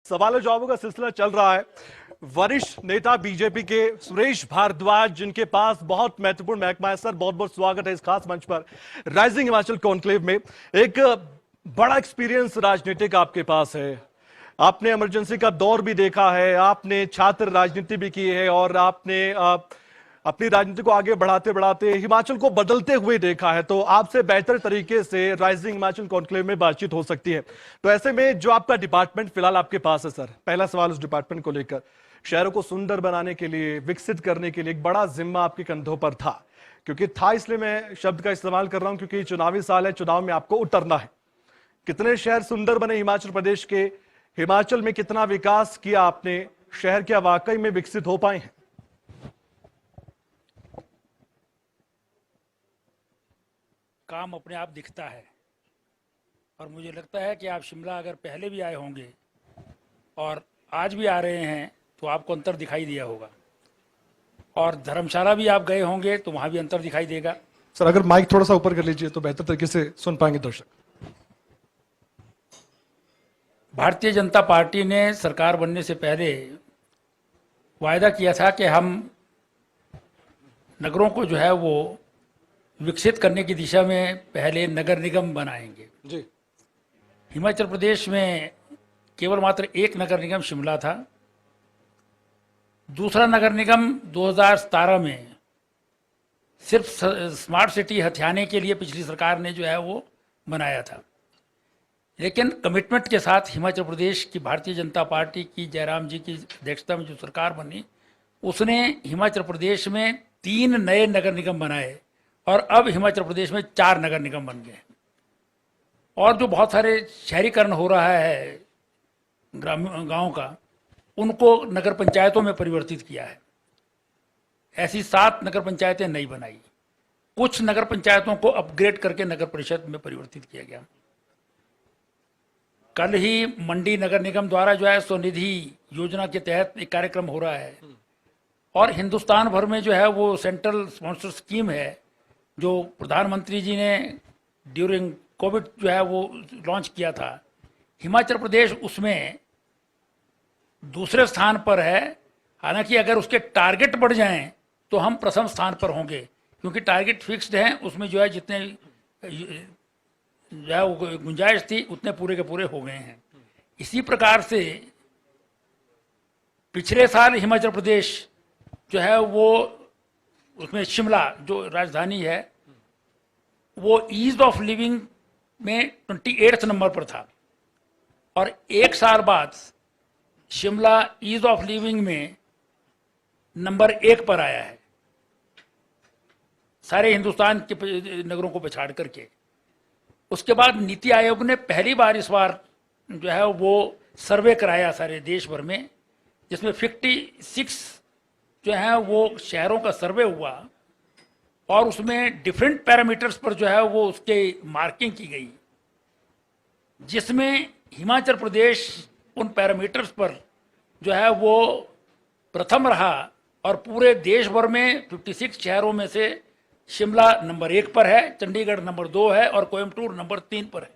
सवालों जवाबों का सिलसिला चल रहा है। वरिष्ठ नेता बीजेपी के सुरेश भारद्वाज, जिनके पास बहुत महत्वपूर्ण महकमा है। सर, बहुत बहुत स्वागत है इस खास मंच पर, राइजिंग हिमाचल कॉन्क्लेव में। एक बड़ा एक्सपीरियंस राजनीतिक आपके पास है। आपने इमरजेंसी का दौर भी देखा है, आपने छात्र राजनीति भी की है, और आपने अपनी राजनीति को आगे बढ़ाते बढ़ाते हिमाचल को बदलते हुए देखा है। तो आपसे बेहतर तरीके से राइजिंग हिमाचल कॉन्क्लेव में बातचीत हो सकती है। तो ऐसे में जो आपका डिपार्टमेंट फिलहाल आपके पास है सर, पहला सवाल उस डिपार्टमेंट को लेकर। शहरों को सुंदर बनाने के लिए, विकसित करने के लिए एक बड़ा जिम्मा आपके कंधों पर था। क्योंकि था इसलिए मैं शब्द का इस्तेमाल कर रहा हूं, क्योंकि चुनावी साल है, चुनाव में आपको उतरना है। कितने शहर सुंदर बने हिमाचल प्रदेश के? हिमाचल में कितना विकास किया आपने? शहर क्या वाकई में विकसित हो पाए हैं? काम अपने आप दिखता है। और मुझे लगता है कि आप शिमला अगर पहले भी आए होंगे और आज भी आ रहे हैं तो आपको अंतर दिखाई दिया होगा। और धर्मशाला भी आप गए होंगे तो वहां भी अंतर दिखाई देगा। सर, अगर माइक थोड़ा सा ऊपर कर लीजिए तो बेहतर तरीके से सुन पाएंगे दर्शक। भारतीय जनता पार्टी ने सरकार बनने से पहले वायदा किया था कि हम नगरों को जो है वो विकसित करने की दिशा में पहले नगर निगम बनाएंगे जी। हिमाचल प्रदेश में केवल मात्र एक नगर निगम शिमला था। दूसरा नगर निगम 2017 में सिर्फ स्मार्ट सिटी हथियाने के लिए पिछली सरकार ने जो है वो बनाया था। लेकिन कमिटमेंट के साथ हिमाचल प्रदेश की भारतीय जनता पार्टी की जयराम जी की अध्यक्षता में जो सरकार बनी, उसने हिमाचल प्रदेश में 3 नए नगर निगम बनाए और अब हिमाचल प्रदेश में 4 नगर निगम बन गए। और जो बहुत सारे शहरीकरण हो रहा है गांव का, उनको नगर पंचायतों में परिवर्तित किया है। ऐसी 7 नगर पंचायतें नई बनाई। कुछ नगर पंचायतों को अपग्रेड करके नगर परिषद में परिवर्तित किया गया। कल ही मंडी नगर निगम द्वारा जो है स्वनिधि योजना के तहत एक कार्यक्रम हो रहा है और हिंदुस्तान भर में जो है वो सेंट्रल स्पॉन्सर स्कीम है जो प्रधानमंत्री जी ने ड्यूरिंग कोविड जो है वो लॉन्च किया था। हिमाचल प्रदेश उसमें दूसरे स्थान पर है। हालांकि अगर उसके टारगेट बढ़ जाएं तो हम प्रथम स्थान पर होंगे, क्योंकि टारगेट फिक्स्ड हैं। उसमें जो है जितने जो है वो गुंजाइश थी उतने पूरे के पूरे हो गए हैं। इसी प्रकार से पिछले साल हिमाचल प्रदेश जो है वो उसमें शिमला जो राजधानी है वो ईज ऑफ लिविंग में 28 नंबर पर था और एक साल बाद शिमला ईज ऑफ लिविंग में नंबर 1 पर आया है, सारे हिंदुस्तान के नगरों को पछाड़ करके। उसके बाद नीति आयोग ने पहली बार इस बार जो है वो सर्वे कराया सारे देश भर में, जिसमें 56 जो है वो शहरों का सर्वे हुआ और उसमें डिफरेंट पैरामीटर्स पर जो है वो उसके मार्किंग की गई, जिसमें हिमाचल प्रदेश उन पैरामीटर्स पर जो है वो प्रथम रहा और पूरे देश भर में 56 शहरों में से शिमला नंबर 1 पर है, चंडीगढ़ नंबर 2 है और कोयम्बटूर नंबर 3 पर है।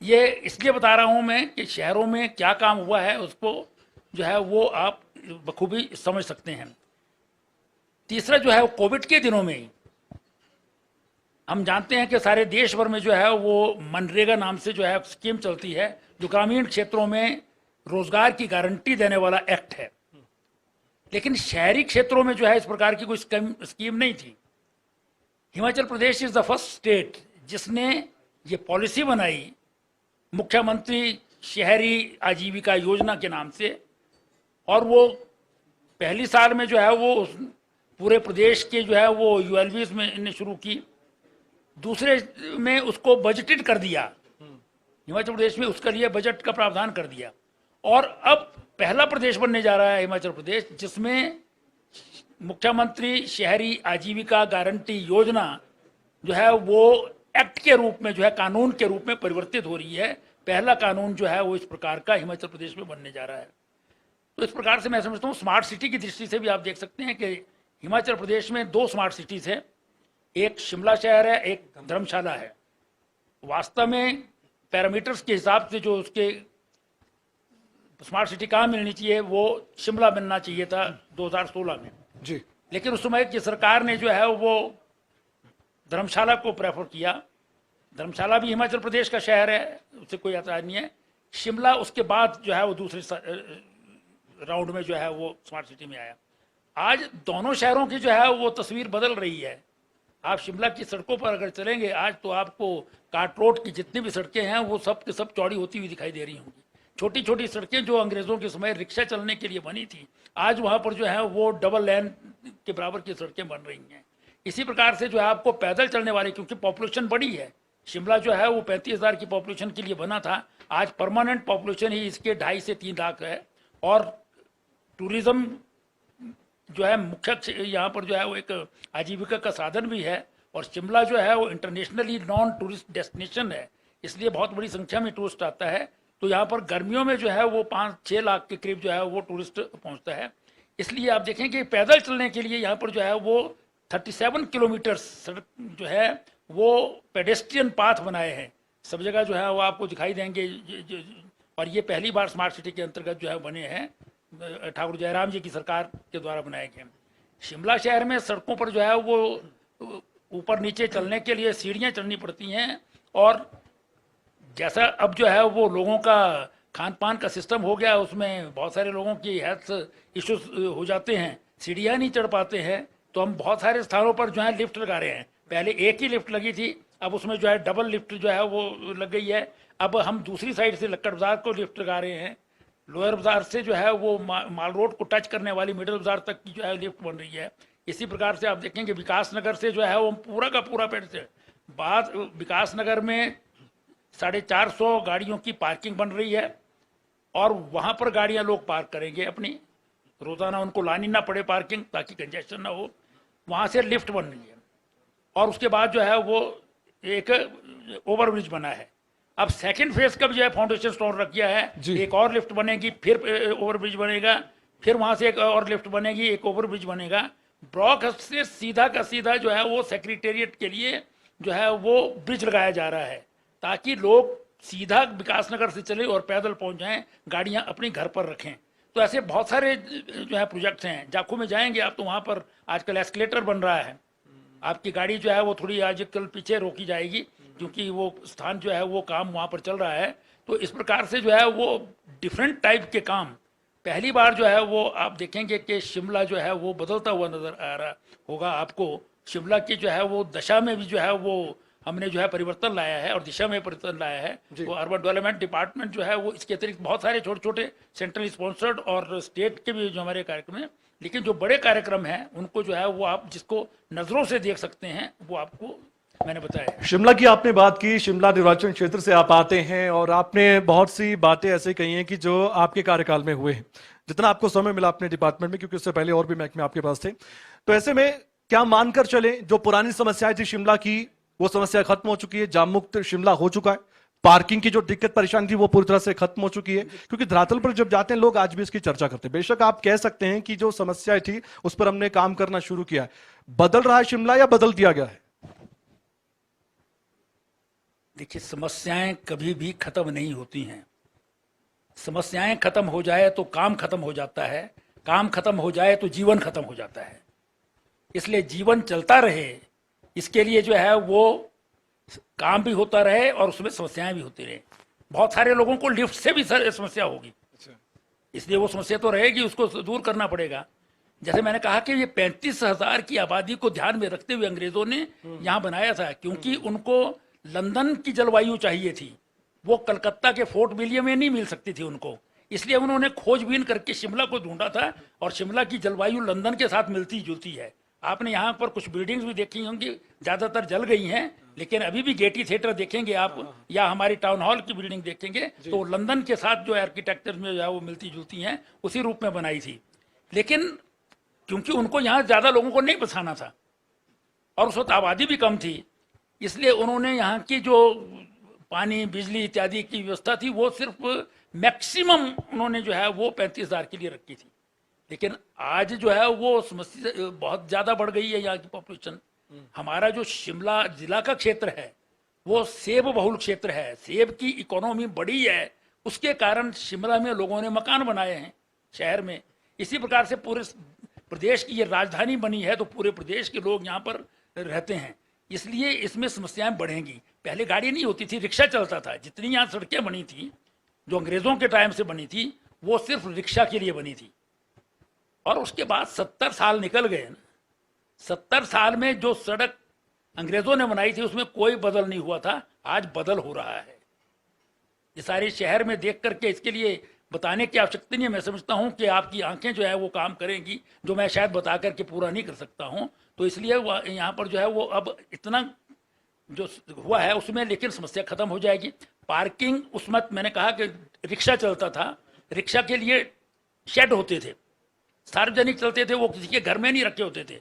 ये इसलिए बता रहा हूं मैं कि शहरों में क्या काम हुआ है उसको जो है वो आप बखूबी समझ सकते हैं। तीसरा जो है वो कोविड के दिनों में हम जानते हैं कि सारे देश भर में जो है वो मनरेगा नाम से जो है स्कीम चलती है, जो ग्रामीण क्षेत्रों में रोजगार की गारंटी देने वाला एक्ट है। लेकिन शहरी क्षेत्रों में जो है इस प्रकार की कोई स्कीम नहीं थी। Himachal Pradesh is the first state जिसने ये पॉलिसी बनाई मुख्यमंत्री शहरी आजीविका योजना के नाम से, और वो पहली साल में जो है वो पूरे प्रदेश के जो है वो यूएलबीज में इन्हें शुरू की। दूसरे में उसको बजटेड कर दिया, हिमाचल प्रदेश में उसके लिए बजट का प्रावधान कर दिया। और अब पहला प्रदेश बनने जा रहा है हिमाचल प्रदेश जिसमें मुख्यमंत्री शहरी आजीविका गारंटी योजना जो है वो एक्ट के रूप में जो है कानून के रूप में परिवर्तित हो रही है। पहला कानून जो है वो इस प्रकार का हिमाचल प्रदेश में बनने जा रहा है। तो इस प्रकार से मैं समझता हूँ स्मार्ट सिटी की दृष्टि से भी आप देख सकते हैं कि हिमाचल प्रदेश में 2 स्मार्ट सिटीज हैं, एक शिमला शहर है, एक धर्मशाला है। वास्तव में पैरामीटर्स के हिसाब से जो उसके स्मार्ट सिटी कहाँ मिलनी चाहिए, वो शिमला मिलना चाहिए था 2016 में। जी। लेकिन उस समय की सरकार ने जो है वो धर्मशाला को प्रेफर किया। धर्मशाला भी हिमाचल प्रदेश का शहर है, उससे कोई ऐतराज नहीं है। शिमला उसके बाद जो है वो दूसरे राउंड में जो है वो स्मार्ट सिटी में आया। आज दोनों शहरों की जो है वो तस्वीर बदल रही है। आप शिमला की सड़कों पर अगर चलेंगे आज, तो आपको कार्ट रोड की जितनी भी सड़कें हैं वो सब की सब चौड़ी होती हुई दिखाई दे रही होंगी। छोटी छोटी सड़कें जो अंग्रेज़ों के समय रिक्शा चलने के लिए बनी थी, आज वहाँ पर जो है वो डबल लेन के बराबर की सड़कें बन रही हैं। इसी प्रकार से जो है आपको पैदल चलने वाले, क्योंकि पॉपुलेशन बड़ी है, शिमला जो है वो 35,000 की पॉपुलेशन के लिए बना था, आज परमानेंट पॉपुलेशन ही इसके 2.5 से 3 लाख है। और टूरिज़्म जो है मुख्य यहाँ पर जो है वो एक आजीविका का साधन भी है। और शिमला जो है वो इंटरनेशनली नॉन टूरिस्ट डेस्टिनेशन है, इसलिए बहुत बड़ी संख्या में टूरिस्ट आता है। तो यहाँ पर गर्मियों में जो है वो 5-6 लाख के करीब जो है वो टूरिस्ट पहुँचता है। इसलिए आप देखें कि पैदल चलने के लिए यहाँ पर जो है वो 37 किलोमीटर सड़क जो है वो पेडेस्ट्रियन पाथ बनाए हैं। सब जगह जो है वो आपको दिखाई देंगे। और ये पहली बार स्मार्ट सिटी के अंतर्गत जो है बने हैं, ठाकुर जयराम जी की सरकार के द्वारा बनाए गए। शिमला शहर में सड़कों पर जो है वो ऊपर नीचे चलने के लिए सीढ़ियाँ चढ़नी पड़ती हैं। और जैसा अब जो है वो लोगों का खान पान का सिस्टम हो गया, उसमें बहुत सारे लोगों की हेल्थ इश्यूज हो जाते हैं, सीढ़ियाँ नहीं चढ़ पाते हैं। तो हम बहुत सारे स्थानों पर जो है लिफ्ट लगा रहे हैं। पहले एक ही लिफ्ट लगी थी, अब उसमें जो है डबल लिफ्ट जो है वो लग गई है। अब हम दूसरी साइड से लक्कड़ बाजार को लिफ्ट लगा रहे हैं। लोअर बाजार से जो है वो माल रोड को टच करने वाली मिडिल बाजार तक की जो है लिफ्ट बन रही है। इसी प्रकार से आप देखेंगे विकास नगर से जो है वो पूरा का पूरा पेड़ से बाद विकास नगर में 450 गाड़ियों की पार्किंग बन रही है। और वहाँ पर गाड़ियाँ लोग पार्क करेंगे अपनी, रोज़ाना उनको लानी ना पड़े पार्किंग, ताकि कंजेशन ना हो। वहाँ से लिफ्ट बन रही है। और उसके बाद जो है वो एक ओवरब्रिज बना है। अब सेकंड फेज का भी जो है फाउंडेशन स्टोन रख दिया है। एक और लिफ्ट बनेगी, फिर ओवरब्रिज बनेगा, फिर वहाँ से एक और लिफ्ट बनेगी, एक ओवरब्रिज बनेगा। ब्लॉक से सीधा का सीधा जो है वो सेक्रेटेरिएट के लिए जो है वो ब्रिज लगाया जा रहा है, ताकि लोग सीधा विकासनगर से चले और पैदल पहुँच जाएँ, गाड़ियाँ अपने घर पर रखें। तो ऐसे बहुत सारे जो है प्रोजेक्ट्स हैं। जाखू में जाएंगे आप तो वहाँ पर आजकल एस्केलेटर बन रहा है। आपकी गाड़ी जो है वो थोड़ी आजकल पीछे रोकी जाएगी, क्योंकि वो स्थान जो है वो काम वहाँ पर चल रहा है। तो इस प्रकार से जो है वो डिफरेंट टाइप के काम पहली बार जो है वो आप देखेंगे कि शिमला जो है वो बदलता हुआ नजर आ रहा होगा आपको। शिमला की जो है वो दशा में भी जो है वो हमने जो है परिवर्तन लाया है और दिशा में परिवर्तन लाया है। वो अर्बन डेवलपमेंट डिपार्टमेंट जो है वो इसके अतिरिक्त बहुत सारे छोटे छोटे सेंट्रल स्पॉन्सर्ड और स्टेट के भी जो हमारे कार्यक्रम हैं, लेकिन जो बड़े कार्यक्रम हैं उनको जो है वो आप जिसको नज़रों से देख सकते हैं वो आपको मैंने बताया। शिमला की आपने बात की, शिमला निर्वाचन क्षेत्र से आप आते हैं और आपने बहुत सी बातें ऐसे कही हैं कि जो आपके कार्यकाल में हुए हैं, जितना आपको समय मिला अपने डिपार्टमेंट में, क्योंकि उससे पहले और भी महकमे आपके पास थे। तो ऐसे में क्या मानकर चले जो पुरानी समस्याएं थी शिमला की, वो समस्या खत्म हो चुकी है, जाम मुक्त शिमला हो चुका है, पार्किंग की जो दिक्कत परेशानी थी वो पूरी तरह से खत्म हो चुकी है? क्योंकि धरातल पर जब जाते हैं लोग आज भी इसकी चर्चा करते हैं। बेशक आप कह सकते हैं कि जो समस्याएं थी उस पर हमने काम करना शुरू किया है, बदल रहा है शिमला या बदल दिया गया है? देखिए, समस्याएं कभी भी खत्म नहीं होती हैं। समस्याएं खत्म हो जाए तो काम खत्म हो जाता है, काम खत्म हो जाए तो जीवन खत्म हो जाता है। इसलिए जीवन चलता रहे, इसके लिए जो है वो काम भी होता रहे और उसमें समस्याएं भी होती रहे। बहुत सारे लोगों को लिफ्ट से भी समस्या होगी, इसलिए वो समस्या तो रहेगी, उसको दूर करना पड़ेगा। जैसे मैंने कहा कि ये 35,000 की आबादी को ध्यान में रखते हुए अंग्रेजों ने यहाँ बनाया था, क्योंकि उनको लंदन की जलवायु चाहिए थी, वो कलकत्ता के फोर्ट विलियम में नहीं मिल सकती थी उनको। इसलिए उन्होंने खोजबीन करके शिमला को ढूंढा था और शिमला की जलवायु लंदन के साथ मिलती जुलती है। आपने यहाँ पर कुछ बिल्डिंग्स भी देखी होंगी, ज़्यादातर जल गई हैं, लेकिन अभी भी गेटी थिएटर देखेंगे आप या हमारी टाउन हॉल की बिल्डिंग देखेंगे तो लंदन के साथ जो आर्किटेक्चर में जो है वो मिलती जुलती हैं, उसी रूप में बनाई थी। लेकिन क्योंकि उनको यहाँ ज़्यादा लोगों को नहीं बसाना था और उस वक्त आबादी भी कम थी, इसलिए उन्होंने यहाँ की जो पानी बिजली इत्यादि की व्यवस्था थी वो सिर्फ मैक्सिमम उन्होंने जो है वो 35,000 के लिए रखी थी। लेकिन आज जो है वो समस्या बहुत ज़्यादा बढ़ गई है यहाँ की पॉपुलेशन। हमारा जो शिमला जिला का क्षेत्र है वो सेब बहुल क्षेत्र है, सेब की इकोनॉमी बड़ी है, उसके कारण शिमला में लोगों ने मकान बनाए हैं शहर में। इसी प्रकार से पूरे प्रदेश की ये राजधानी बनी है, तो पूरे प्रदेश के लोग यहाँ पर रहते हैं, इसलिए इसमें समस्याएं बढ़ेंगी। पहले गाड़ी नहीं होती थी, रिक्शा चलता था। जितनी यहाँ सड़कें बनी थी जो अंग्रेज़ों के टाइम से बनी थी, वो सिर्फ रिक्शा के लिए बनी थी। और उसके बाद 70 साल निकल गए ना, 70 साल में जो सड़क अंग्रेज़ों ने बनाई थी उसमें कोई बदल नहीं हुआ था, आज बदल हो रहा है। ये सारे शहर में देख करके इसके लिए बताने की आवश्यकता नहीं है। मैं समझता हूँ कि आपकी आंखें जो है वो काम करेंगी, जो मैं शायद बता करके पूरा नहीं कर सकता हूँ। तो इसलिए यहाँ पर जो है वो अब इतना जो हुआ है उसमें लेकिन समस्या खत्म हो जाएगी। पार्किंग, उसमें मैंने कहा कि रिक्शा चलता था, रिक्शा के लिए शेड होते थे, सार्वजनिक चलते थे, वो किसी के घर में नहीं रखे होते थे।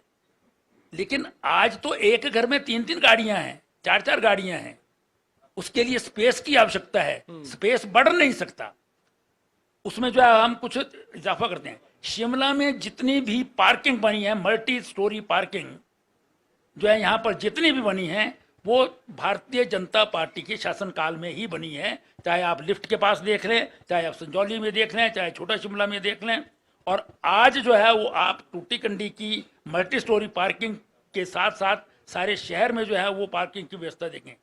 लेकिन आज तो एक घर में 3-3 गाड़ियां हैं, 4-4 गाड़ियां हैं। उसके लिए स्पेस की आवश्यकता है, स्पेस बढ़ नहीं सकता। उसमें जो है हम कुछ इजाफा करते हैं। शिमला में जितनी भी पार्किंग बनी है, मल्टी स्टोरी पार्किंग जो है यहाँ पर जितनी भी बनी है, वो भारतीय जनता पार्टी के शासनकाल में ही बनी है। चाहे आप लिफ्ट के पास देख लें, चाहे आप संजौली में देख लें, चाहे छोटा शिमला में देख लें। और आज जो है वो आप टूटीकंडी की मल्टी स्टोरी पार्किंग के साथ साथ सारे शहर में जो है वो पार्किंग की व्यवस्था देखें।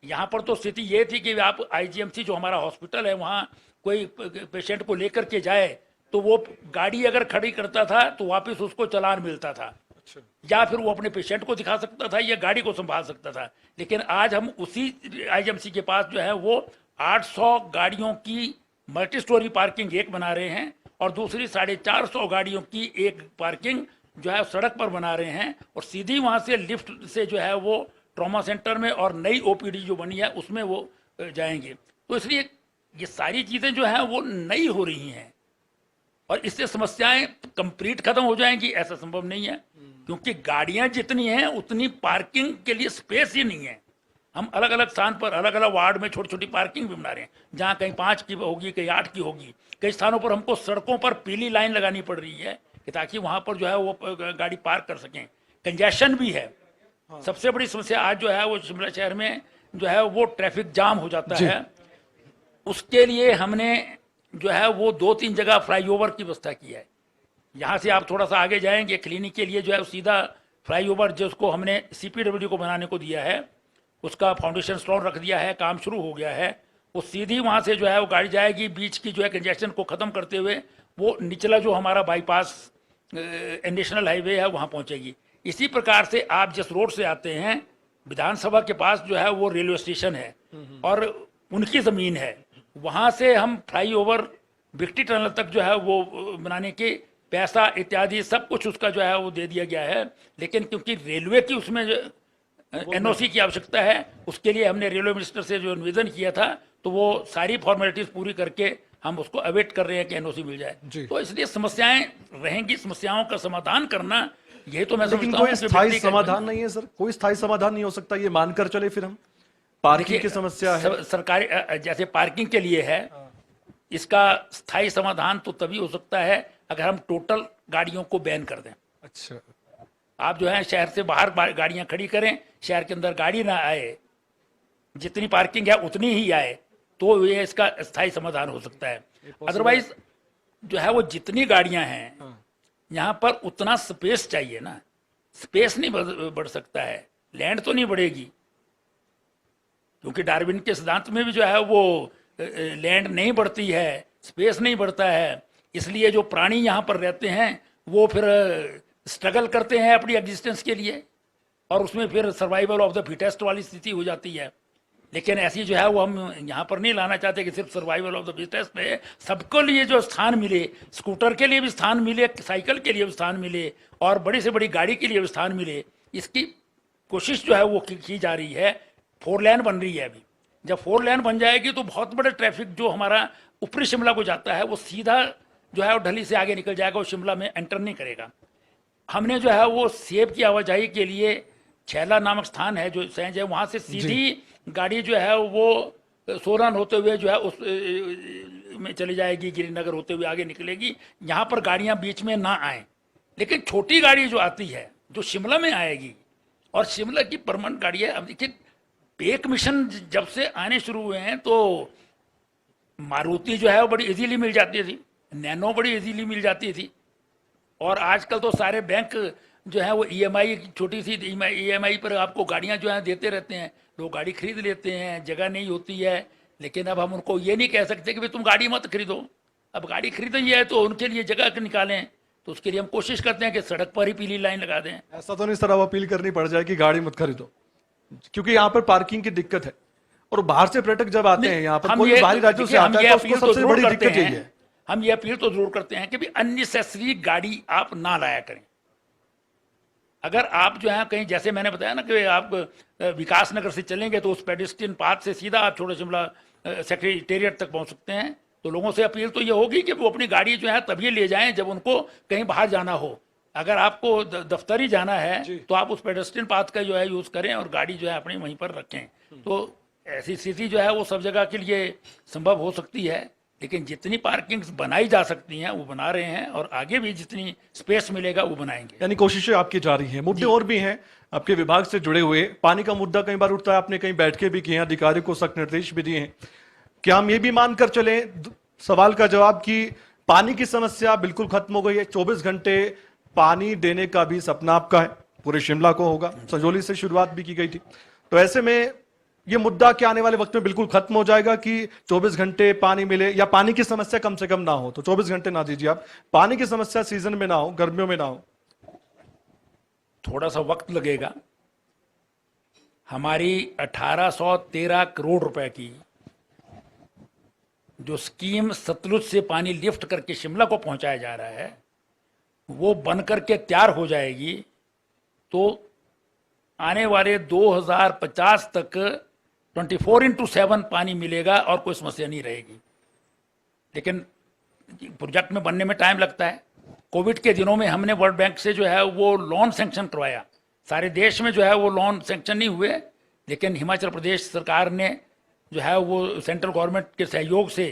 यहाँ पर तो स्थिति ये थी कि आप आईजीएमसी जो हमारा हॉस्पिटल है, वहाँ कोई पेशेंट को लेकर के जाए तो वो गाड़ी अगर खड़ी करता था तो वापस उसको चालान मिलता था। अच्छा। या फिर वो अपने पेशेंट को दिखा सकता था या गाड़ी को संभाल सकता था। लेकिन आज हम उसी आईजीएमसी के पास जो है वो 800 गाड़ियों की मल्टी स्टोरी पार्किंग एक बना रहे हैं और दूसरी 450 गाड़ियों की एक पार्किंग जो है सड़क पर बना रहे हैं। और सीधी वहाँ से लिफ्ट से जो है वो ट्रॉमा सेंटर में और नई ओपीडी जो बनी है उसमें वो जाएंगे। तो इसलिए ये सारी चीज़ें जो हैं वो नई हो रही हैं और इससे समस्याएं कंप्लीट खत्म हो जाएंगी, ऐसा संभव नहीं है। क्योंकि गाड़ियां जितनी हैं उतनी पार्किंग के लिए स्पेस ही नहीं है। हम अलग अलग स्थान पर अलग अलग वार्ड में छोटी छोटी पार्किंग भी बना रहे हैं, जहाँ कहीं 5 की होगी, कहीं 8 की होगी। कई स्थानों पर हमको सड़कों पर पीली लाइन लगानी पड़ रही है कि ताकि वहाँ पर जो है वो गाड़ी पार्क कर सकें। कंजेशन भी है। सबसे बड़ी समस्या आज जो है वो शिमला शहर में जो है वो ट्रैफिक जाम हो जाता है। उसके लिए हमने जो है वो 2-3 जगह फ्लाईओवर की व्यवस्था की है। यहाँ से आप थोड़ा सा आगे जाएंगे, क्लिनिक के लिए जो है सीधा फ्लाईओवर जिसको हमने सीपीडब्ल्यू को बनाने को दिया है, उसका फाउंडेशन स्टोन रख दिया है, काम शुरू हो गया है। वो सीधी वहाँ से जो है वो गाड़ी जाएगी, बीच की जो है कंजेशन को ख़त्म करते हुए वो निचला जो हमारा बाईपास नेशनल हाईवे है वहाँ पहुँचेगी। इसी प्रकार से आप जिस रोड से आते हैं, विधानसभा के पास जो है वो रेलवे स्टेशन है और उनकी ज़मीन है। वहाँ से हम फ्लाईओवर विक्टी टनल तक जो है वो बनाने के पैसा इत्यादि सब कुछ उसका जो है वो दे दिया गया है। लेकिन क्योंकि रेलवे की उसमें एनओसी की आवश्यकता है, उसके लिए हमने रेलवे मिनिस्टर से जो निवेदन किया था, तो वो सारी फॉर्मेलिटीज़ पूरी करके हम उसको अवेट कर रहे हैं कि एनओसी मिल जाए। तो इसलिए समस्याएं रहेंगी, समस्याओं का समाधान करना ये तो मैं समझता हूं। कोई स्थायी समाधान नहीं है सर, कोई स्थायी समाधान नहीं हो सकता, ये मानकर चले फिर हम। पार्किंग की समस्या है, सरकारी जैसे पार्किंग के लिए है, इसका स्थायी समाधान तो तभी हो सकता है अगर हम टोटल गाड़ियों को बैन कर दें। अच्छा, आप जो है शहर से बाहर गाड़ियां खड़ी करें, शहर के अंदर गाड़ी ना आए, जितनी पार्किंग है उतनी ही आए, तो ये इसका स्थायी समाधान हो सकता है। अदरवाइज जो है वो जितनी गाड़ियां हैं यहाँ पर उतना स्पेस चाहिए ना, स्पेस नहीं बढ़ सकता है, लैंड तो नहीं बढ़ेगी। क्योंकि डार्विन के सिद्धांत में भी जो है वो लैंड नहीं बढ़ती है, स्पेस नहीं बढ़ता है। इसलिए जो प्राणी यहाँ पर रहते हैं वो फिर स्ट्रगल करते हैं अपनी एग्जिस्टेंस के लिए और उसमें फिर सर्वाइवल ऑफ द फिटेस्ट वाली स्थिति हो जाती है। लेकिन ऐसी जो है वो हम यहाँ पर नहीं लाना चाहते कि सिर्फ सर्वाइवल ऑफ द फिटेस्ट में सबको लिए जो स्थान मिले, स्कूटर के लिए भी स्थान मिले, साइकिल के लिए भी स्थान मिले और बड़ी से बड़ी गाड़ी के लिए भी स्थान मिले, इसकी कोशिश जो है वो की जा रही है। 4 लेन बन रही है अभी। जब 4 लेन बन जाएगी तो बहुत बड़ा ट्रैफिक जो हमारा ऊपरी शिमला को जाता है वो सीधा जो है वो ढली से आगे निकल जाएगा और शिमला में एंटर नहीं करेगा। हमने जो है वो सेब की आवाजाही के लिए छैला नामक स्थान है जो सैंज है, वहाँ से सीधी गाड़ी जो है वो सोरन होते हुए जो है उस में चली जाएगी, गिरिनगर होते हुए आगे निकलेगी। यहाँ पर गाड़ियाँ बीच में ना आए। लेकिन छोटी गाड़ी जो आती है जो शिमला में आएगी और शिमला की परमानेंट गाड़ी है। अब देखिए पेक मिशन जब से आने शुरू हुए हैं तो मारुति जो है वो बड़ी इजीली मिल जाती थी, नैनो बड़ी इजीली मिल जाती थी, और आजकल तो सारे बैंक जो है वो ईएमआई, छोटी सी ईएमआई पर आपको गाड़ियां जो है देते रहते हैं, लोग गाड़ी खरीद लेते हैं, जगह नहीं होती है। लेकिन अब हम उनको ये नहीं कह सकते कि भाई तुम गाड़ी मत खरीदो, अब गाड़ी खरीदी है तो उनके लिए जगह निकालें, तो उसके लिए हम कोशिश करते हैं कि सड़क पर ही पीली लाइन लगा दें। ऐसा तो नहीं सर, अब अपील करनी पड़ जाए कि गाड़ी मत खरीदो, क्योंकि यहाँ पर पार्किंग की दिक्कत है, और बाहर से पर्यटक जब आते हैं यहाँ पर, हम कोई ये- बाहरी राज्यों से देखिए, आता है तो उसको सबसे बड़ी दिक्कत यही है। हम ये अपील तो जरूर करते हैं कि भी अननेसेसरी गाड़ी आप ना लाया करें। अगर आप जो है कहीं, जैसे मैंने बताया ना कि आप विकास नगर से चलेंगे तो उस पेडिस्ट्रियन पाथ से सीधा आप छोटे शिमला सेक्रेटेरिएट तक पहुंच सकते हैं। तो लोगों से अपील तो ये होगी कि वो अपनी गाड़ी जो है तभी ले जाएं जब उनको कहीं बाहर जाना हो। अगर आपको दफ्तरी जाना है तो आप उस पेडेस्ट्रियन पाथ का जो है यूज़ करें और गाड़ी जो है अपनी वहीं पर रखें। तो ऐसी स्थिति जो है वो सब जगह के लिए संभव हो सकती है, लेकिन जितनी पार्किंग्स बनाई जा सकती हैं वो बना रहे हैं, और आगे भी जितनी स्पेस मिलेगा वो बनाएंगे। यानी कोशिशें आपकी जारी हैं। मुद्दे और भी हैं आपके विभाग से जुड़े हुए। पानी का मुद्दा कई बार उठता है, आपने कहीं बैठ के भी किए हैं, अधिकारियों को सख्त निर्देश भी दिए हैं। क्या हम ये भी मानकर चले सवाल का जवाब कि पानी की समस्या बिल्कुल खत्म हो गई है? 24 घंटे पानी देने का भी सपना आपका है, पूरे शिमला को होगा, संजौली से शुरुआत भी की गई थी। तो ऐसे में ये मुद्दा क्या आने वाले वक्त में बिल्कुल खत्म हो जाएगा कि 24 घंटे पानी मिले, या पानी की समस्या कम से कम ना हो? तो 24 घंटे ना दीजिए आप, पानी की समस्या सीजन में ना हो, गर्मियों में ना हो। थोड़ा सा वक्त लगेगा। हमारी 1813 करोड़ रुपए की जो स्कीम सतलुज से पानी लिफ्ट करके शिमला को पहुंचाया जा रहा है, वो बन करके तैयार हो जाएगी तो आने वाले 2050 तक 24/7 पानी मिलेगा और कोई समस्या नहीं रहेगी। लेकिन प्रोजेक्ट में बनने में टाइम लगता है। कोविड के दिनों में हमने वर्ल्ड बैंक से जो है वो लोन सैंक्शन करवाया। सारे देश में जो है वो लोन सैंक्शन नहीं हुए, लेकिन हिमाचल प्रदेश सरकार ने जो है वो सेंट्रल गवर्नमेंट के सहयोग से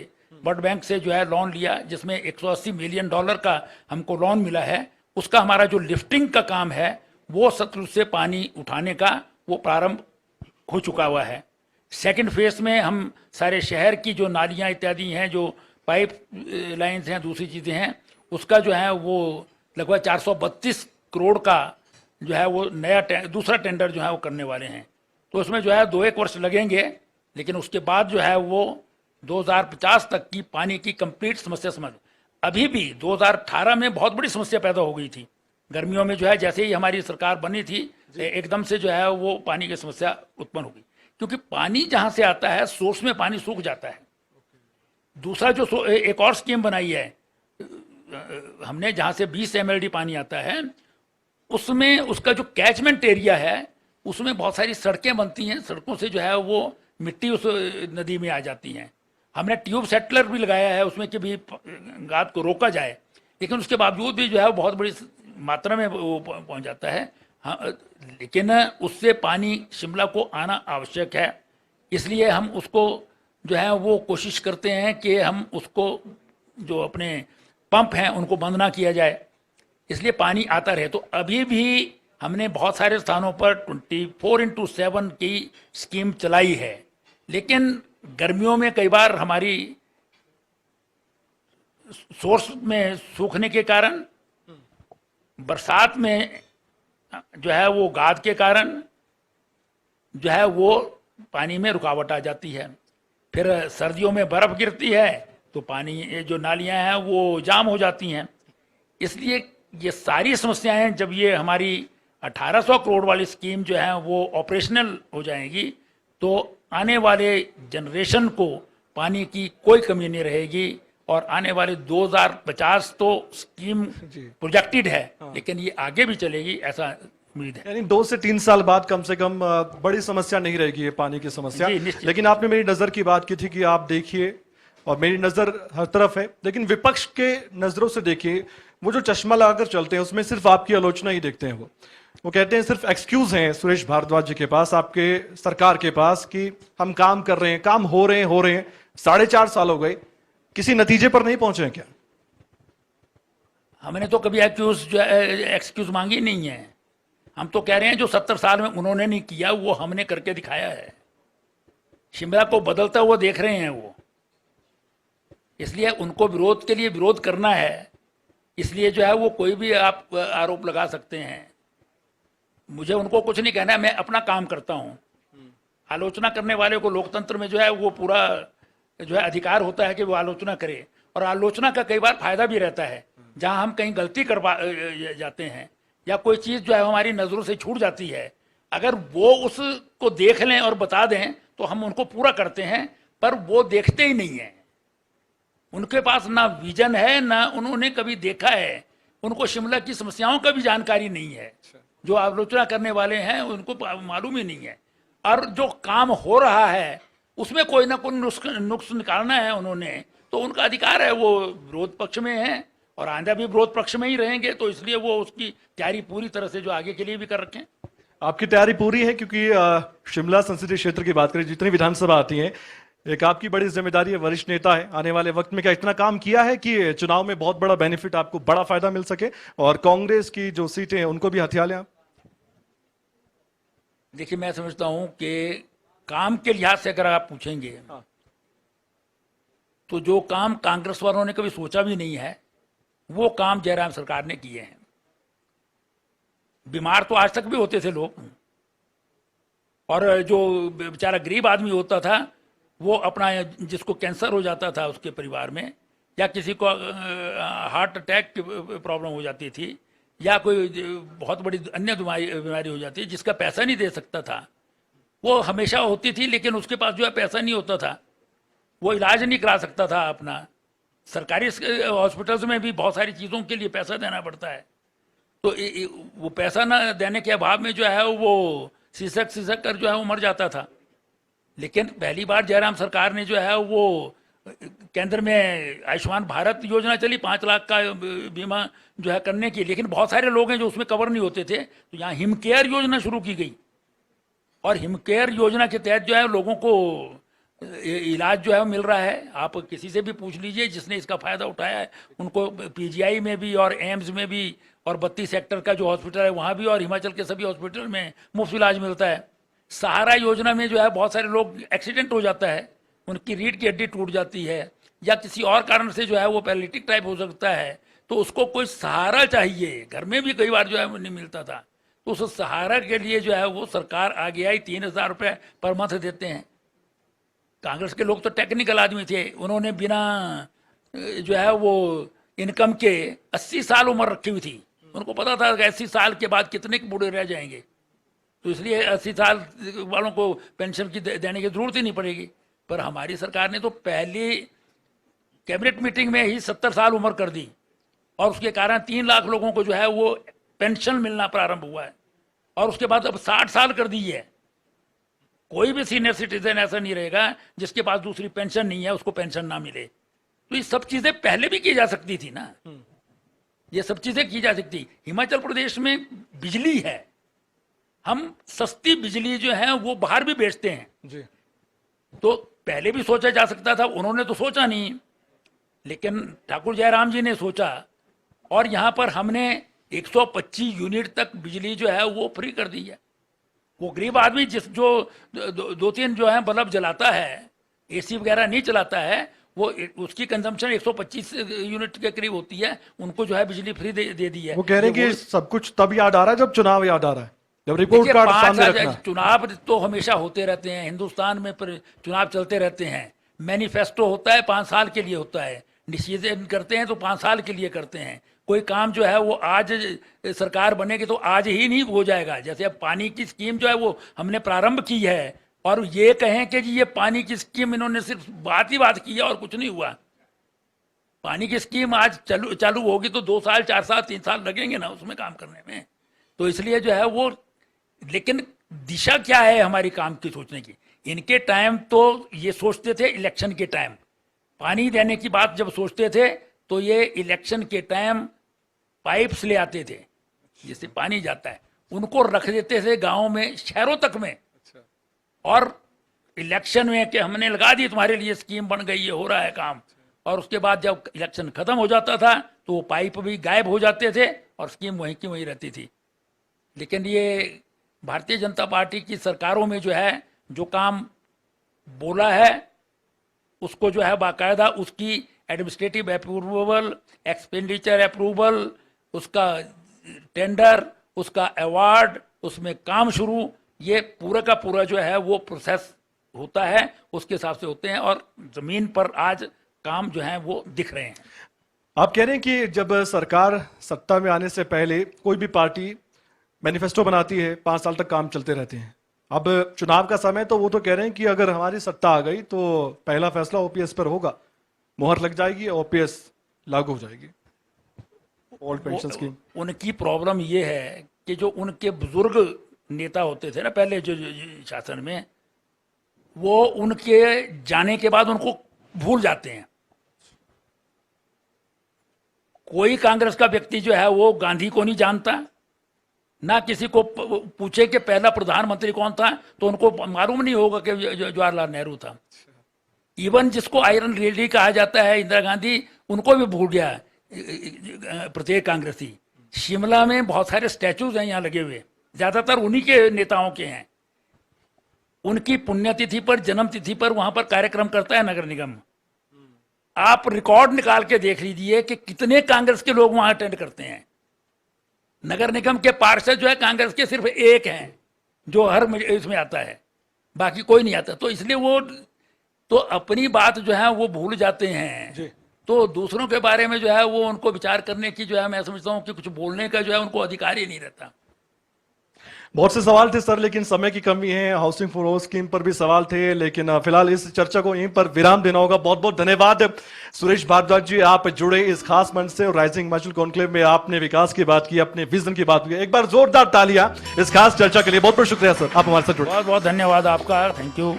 वर्ल्ड बैंक से जो है लोन लिया, जिसमें 180 मिलियन डॉलर का हमको लोन मिला है। उसका हमारा जो लिफ्टिंग का काम है वो सतलुज से पानी उठाने का वो प्रारंभ हो चुका हुआ है। सेकंड फेज में हम सारे शहर की जो नालियां इत्यादि हैं, जो पाइप लाइन्स हैं, दूसरी चीज़ें हैं, उसका जो है वो लगभग 432 करोड़ का जो है वो नया दूसरा टेंडर जो है वो करने वाले हैं। तो उसमें जो है 2-1 वर्ष लगेंगे, लेकिन उसके बाद जो है वो 2050 तक की पानी की कंप्लीट समस्या समझ। अभी भी 2018 में बहुत बड़ी समस्या पैदा हो गई थी। गर्मियों में जो है जैसे ही हमारी सरकार बनी थी एकदम से जो है वो पानी की समस्या उत्पन्न हो गई, क्योंकि पानी जहाँ से आता है सोर्स में पानी सूख जाता है। दूसरा जो एक और स्कीम बनाई है हमने, जहाँ से 20 MLD पानी आता है, उसमें उसका जो कैचमेंट एरिया है उसमें बहुत सारी सड़कें बनती हैं। सड़कों से जो है वो मिट्टी उस नदी में आ जाती हैं। हमने ट्यूब सेटलर भी लगाया है उसमें कि भी गाद को रोका जाए, लेकिन उसके बावजूद भी जो है बहुत बड़ी मात्रा में वो पहुंच जाता है। हाँ, लेकिन उससे पानी शिमला को आना आवश्यक है। इसलिए हम उसको जो है वो कोशिश करते हैं कि हम उसको जो अपने पंप हैं उनको बंद ना किया जाए, इसलिए पानी आता रहे। तो अभी भी हमने बहुत सारे स्थानों पर 24/7 की स्कीम चलाई है, लेकिन गर्मियों में कई बार हमारी सोर्स में सूखने के कारण, बरसात में जो है वो गाद के कारण जो है वो पानी में रुकावट आ जाती है। फिर सर्दियों में बर्फ़ गिरती है तो पानी ये जो नालियां हैं वो जाम हो जाती हैं। इसलिए ये सारी समस्याएं जब ये हमारी 1800 करोड़ वाली स्कीम जो है वो ऑपरेशनल हो जाएगी तो आने वाले जनरेशन को पानी की कोई कमी नहीं रहेगी। और आने वाले 2050 तो स्कीम प्रोजेक्टेड है, लेकिन ये आगे भी चलेगी ऐसा उम्मीद है। यानी 2 से 3 साल बाद कम से कम बड़ी समस्या नहीं रहेगी ये पानी की समस्या। लेकिन आपने मेरी नजर की बात की थी कि आप देखिए, और मेरी नजर हर तरफ है, लेकिन विपक्ष के नजरों से देखिए, वो जो चश्मा लगाकर चलते हैं उसमें सिर्फ आपकी आलोचना ही देखते हैं। वो कहते हैं सिर्फ एक्सक्यूज हैं सुरेश भारद्वाज जी के पास, आपके सरकार के पास, कि हम काम कर रहे हैं, काम हो रहे हैं। 4.5 साल हो गए, किसी नतीजे पर नहीं पहुंचे हैं क्या? हमने तो कभी एक्सक्यूज मांगी नहीं है। हम तो कह रहे हैं जो 70 साल में उन्होंने नहीं किया वो हमने करके दिखाया है। शिमला को बदलता हुआ देख रहे हैं वो। इसलिए उनको विरोध के लिए विरोध करना है, इसलिए जो है वो कोई भी आप आरोप लगा सकते हैं। मुझे उनको कुछ नहीं कहना है, मैं अपना काम करता हूँ। आलोचना करने वाले को लोकतंत्र में जो है वो पूरा जो है अधिकार होता है कि वो आलोचना करे, और आलोचना का कई बार फायदा भी रहता है। जहां हम कहीं गलती कर जाते हैं या कोई चीज जो है हमारी नजरों से छूट जाती है, अगर वो उसको देख लें और बता दें तो हम उनको पूरा करते हैं, पर वो देखते ही नहीं है। उनके पास ना विजन है, ना उन्होंने कभी देखा है, उनको शिमला की समस्याओं का भी जानकारी नहीं है। जो आलोचना करने वाले हैं उनको मालूम ही नहीं है, और जो काम हो रहा है उसमें कोई ना कोई नुक्स निकालना है उन्होंने, तो उनका अधिकार है। वो विरोध पक्ष में है और आंधा भी विरोध पक्ष में ही रहेंगे, तो इसलिए वो उसकी तैयारी पूरी तरह से जो आगे के लिए भी कर रखें। आपकी तैयारी पूरी है, क्योंकि शिमला संसदीय क्षेत्र की बात करें, जितनी विधानसभा आती है, एक आपकी बड़ी जिम्मेदारी है, वरिष्ठ नेता है। आने वाले वक्त में क्या इतना काम किया है कि चुनाव में बहुत बड़ा बेनिफिट, आपको बड़ा फायदा मिल सके और कांग्रेस की जो सीटें हैं उनको भी हथिया लें आप? देखिए, मैं समझता हूं कि काम के लिहाज से अगर आप पूछेंगे तो जो काम कांग्रेस वालों ने कभी सोचा भी नहीं है वो काम जयराम सरकार ने किए हैं। बीमार तो आज तक भी होते थे लोग, और जो बेचारा गरीब आदमी होता था वो अपना, जिसको कैंसर हो जाता था उसके परिवार में, या किसी को हार्ट अटैक की प्रॉब्लम हो जाती थी, या कोई बहुत बड़ी अन्य बीमारी हो जाती है जिसका पैसा नहीं दे सकता था, वो हमेशा होती थी, लेकिन उसके पास जो है पैसा नहीं होता था, वो इलाज नहीं करा सकता था अपना। सरकारी हॉस्पिटल्स में भी बहुत सारी चीज़ों के लिए पैसा देना पड़ता है, तो वो पैसा ना देने के अभाव में जो है वो सिसक कर जो है वो मर जाता था। लेकिन पहली बार जयराम सरकार ने जो है वो केंद्र में आयुष्मान भारत योजना चली, 5 लाख का बीमा जो है करने की, लेकिन बहुत सारे लोग हैं जो उसमें कवर नहीं होते थे, तो यहाँ हिम केयर योजना शुरू की गई, और हिम केयर योजना के तहत जो है लोगों को इलाज जो है वो मिल रहा है। आप किसी से भी पूछ लीजिए जिसने इसका फायदा उठाया है, उनको पीजीआई में भी और एम्स में भी और 32 सेक्टर का जो हॉस्पिटल है वहाँ भी और हिमाचल के सभी हॉस्पिटल में मुफ्त इलाज मिलता है। सहारा योजना में जो है बहुत सारे लोग एक्सीडेंट हो जाता है, उनकी रीढ़ की हड्डी टूट जाती है या किसी और कारण से जो है वो पैरालिटिक टाइप हो सकता है, तो उसको कोई सहारा चाहिए। घर में भी कई बार जो है वो नहीं मिलता था, तो उस सहारा के लिए जो है वो सरकार आगे आई, 3,000 रुपये पर मंथ देते हैं। कांग्रेस के लोग तो टेक्निकल आदमी थे, उन्होंने बिना जो है वो इनकम के 80 साल उम्र रखी हुई थी, उनको पता था कि 80 साल के बाद कितने बूढ़े रह जाएंगे, तो इसलिए 80 साल वालों को पेंशन की देने की जरूरत ही नहीं पड़ेगी। पर हमारी सरकार ने तो पहली कैबिनेट मीटिंग में ही 70 साल उम्र कर दी, और उसके कारण 3 लाख लोगों को जो है वो पेंशन मिलना प्रारंभ हुआ है, और उसके बाद अब 60 साल कर दी है। कोई भी सीनियर सिटीजन ऐसा नहीं रहेगा जिसके पास दूसरी पेंशन नहीं है उसको पेंशन ना मिले। तो ये सब चीजें पहले भी की जा सकती थी ना, ये सब चीजें की जा सकती। हिमाचल प्रदेश में बिजली है, हम सस्ती बिजली जो है वो बाहर भी बेचते हैं जी। तो पहले भी सोचा जा सकता था, उन्होंने तो सोचा नहीं, लेकिन ठाकुर जयराम जी ने सोचा, और यहाँ पर हमने 125 यूनिट तक बिजली जो है वो फ्री कर दी है। वो गरीब आदमी जिस जो 2-3 जो है बल्ब जलाता है, एसी वगैरह नहीं चलाता है, वो उसकी कंजम्पशन 125 यूनिट के करीब होती है, उनको जो है बिजली फ्री दे दी है। वो कह रहे हैं कि सब कुछ तब याद आ रहा है जब चुनाव याद आ रहा है, जब रिपोर्ट कार्ड सामने रखना। चुनाव तो हमेशा होते रहते हैं हिंदुस्तान में, पर चुनाव चलते रहते हैं। मैनिफेस्टो होता है 5 साल के लिए होता है, डिसीजन करते हैं तो 5 साल के लिए करते हैं। कोई काम जो है वो आज सरकार बनेगी तो आज ही नहीं हो जाएगा। जैसे अब पानी की स्कीम जो है वो हमने प्रारंभ की है, और ये कहें कि जी ये पानी की स्कीम इन्होंने सिर्फ बात ही बात की है और कुछ नहीं हुआ। पानी की स्कीम आज चालू होगी तो 2 साल 4 साल 3 साल लगेंगे ना उसमें काम करने में। तो इसलिए जो है वो, लेकिन दिशा क्या है हमारी काम की सोचने की। इनके टाइम तो ये सोचते थे इलेक्शन के टाइम पानी देने की बात जब सोचते थे तो ये इलेक्शन के टाइम पाइप्स ले आते थे जिससे पानी जाता है, उनको रख देते थे गाँव में, शहरों तक में। और इलेक्शन में कि हमने लगा दी तुम्हारे लिए स्कीम बन गई, ये हो रहा है काम, और उसके बाद जब इलेक्शन खत्म हो जाता था तो वो पाइप भी गायब हो जाते थे और स्कीम वहीं की वहीं रहती थी। लेकिन ये भारतीय जनता पार्टी की सरकारों में जो है जो काम बोला है उसको जो है बाकायदा उसकी एडमिनिस्ट्रेटिव अप्रूवल, एक्सपेंडिचर अप्रूवल, उसका टेंडर, उसका अवार्ड, उसमें काम शुरू, ये पूरा का पूरा जो है वो प्रोसेस होता है, उसके हिसाब से होते हैं और जमीन पर आज काम जो है वो दिख रहे हैं। आप कह रहे हैं कि जब सरकार सत्ता में आने से पहले कोई भी पार्टी मैनिफेस्टो बनाती है, 5 साल तक काम चलते रहते हैं। अब चुनाव का समय तो वो तो कह रहे हैं कि अगर हमारी सत्ता आ गई तो पहला फैसला ओपीएस पर होगा, मोहर लग जाएगी, ओपीएस लागू हो जाएगी, ओल्ड पेंशन स्कीम। उनकी प्रॉब्लम ये है कि जो उनके बुजुर्ग नेता होते थे ना पहले जो शासन में, वो उनके जाने के बाद उनको भूल जाते हैं। कोई कांग्रेस का व्यक्ति जो है वो गांधी को नहीं जानता, ना किसी को पूछे कि पहला प्रधानमंत्री कौन था तो उनको मालूम नहीं होगा कि जवाहरलाल नेहरू था। इवन जिसको आयरन लेडी कहा जाता है, इंदिरा गांधी, उनको भी भूल गया प्रत्येक कांग्रेसी। शिमला में बहुत सारे स्टैचूज हैं यहाँ लगे हुए, ज्यादातर उन्हीं के नेताओं के हैं। उनकी पुण्यतिथि पर, जन्म तिथि पर वहां पर कार्यक्रम करता है नगर निगम। आप रिकॉर्ड निकाल के देख लीजिए कि कितने कांग्रेस के लोग वहां अटेंड करते हैं। नगर निगम के पार्षद जो है कांग्रेस के सिर्फ एक हैं जो हर इसमें आता है, बाकी कोई नहीं आता। तो इसलिए वो तो अपनी बात जो है वो भूल जाते हैं, तो दूसरों के बारे में जो है वो उनको विचार करने की जो है मैं समझता हूँ कि कुछ बोलने का जो है उनको अधिकार ही नहीं रहता। बहुत से सवाल थे सर, लेकिन समय की कमी है। हाउसिंग फॉर ऑल स्कीम पर भी सवाल थे, लेकिन फिलहाल इस चर्चा को यहीं पर विराम देना होगा। बहुत बहुत धन्यवाद सुरेश भारद्वाज जी, आप जुड़े इस खास मंच से और राइजिंग हिमाचल कॉन्क्लेव में आपने विकास की बात की, अपने विजन की बात की। एक बार जोरदार तालियां इस खास चर्चा के लिए। बहुत बहुत शुक्रिया सर, आप हमारे साथ जुड़े। बहुत बहुत धन्यवाद आपका, थैंक यू।